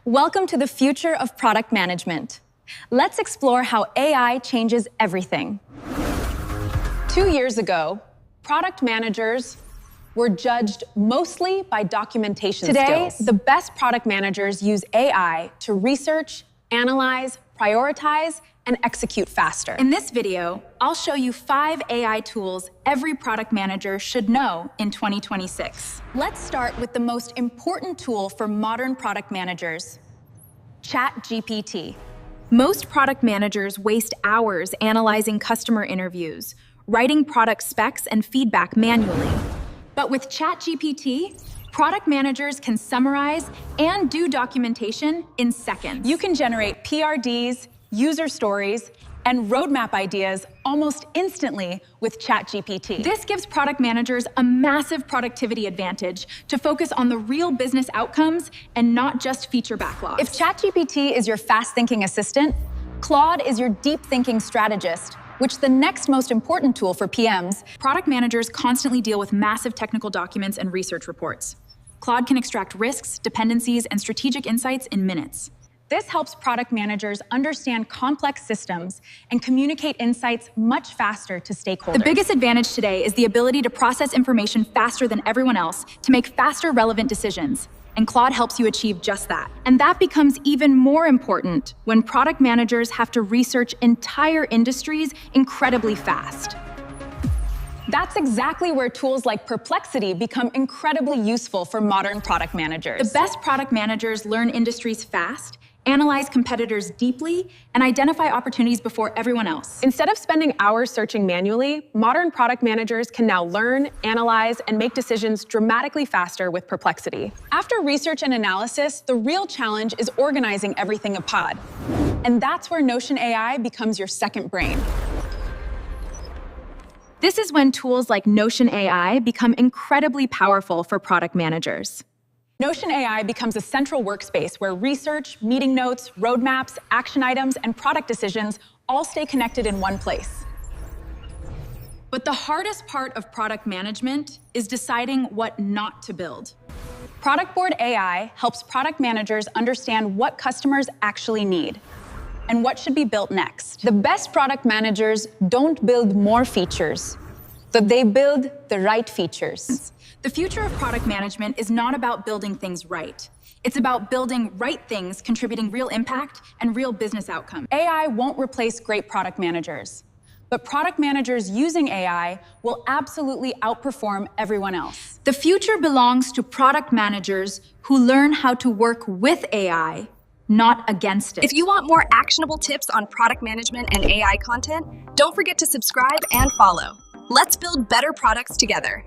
Welcome to the future of product management. Let's explore how AI changes everything. 2 years ago, product managers were judged mostly by documentation skills. Today, the best product managers use AI to research, analyze, prioritize, and execute faster. In this video, I'll show you 5 AI tools every product manager should know in 2026. Let's start with the most important tool for modern product managers, ChatGPT. Most product managers waste hours analyzing customer interviews, writing product specs and feedback manually. But with ChatGPT, product managers can summarize and do documentation in seconds. You can generate PRDs, user stories, and roadmap ideas almost instantly with ChatGPT. This gives product managers a massive productivity advantage to focus on the real business outcomes and not just feature backlogs. If ChatGPT is your fast-thinking assistant, Claude is your deep-thinking strategist, which is the next most important tool for PMs. Product managers constantly deal with massive technical documents and research reports. Claude can extract risks, dependencies, and strategic insights in minutes. This helps product managers understand complex systems and communicate insights much faster to stakeholders. The biggest advantage today is the ability to process information faster than everyone else to make faster, relevant decisions. And Claude helps you achieve just that. And that becomes even more important when product managers have to research entire industries incredibly fast. That's exactly where tools like Perplexity become incredibly useful for modern product managers. The best product managers learn industries fast, analyze competitors deeply, and identify opportunities before everyone else. Instead of spending hours searching manually, modern product managers can now learn, analyze, and make decisions dramatically faster with Perplexity. After research and analysis, the real challenge is organizing everything in a pod. And that's where Notion AI becomes your second brain. This is when tools like Notion AI become incredibly powerful for product managers. Notion AI becomes a central workspace where research, meeting notes, roadmaps, action items, and product decisions all stay connected in one place. But the hardest part of product management is deciding what not to build. Productboard AI helps product managers understand what customers actually need and what should be built next. The best product managers don't build more features, but they build the right features. The future of product management is not about building things right. It's about building right things, contributing real impact and real business outcomes. AI won't replace great product managers, but product managers using AI will absolutely outperform everyone else. The future belongs to product managers who learn how to work with AI, not against it. If you want more actionable tips on product management and AI content, don't forget to subscribe and follow. Let's build better products together.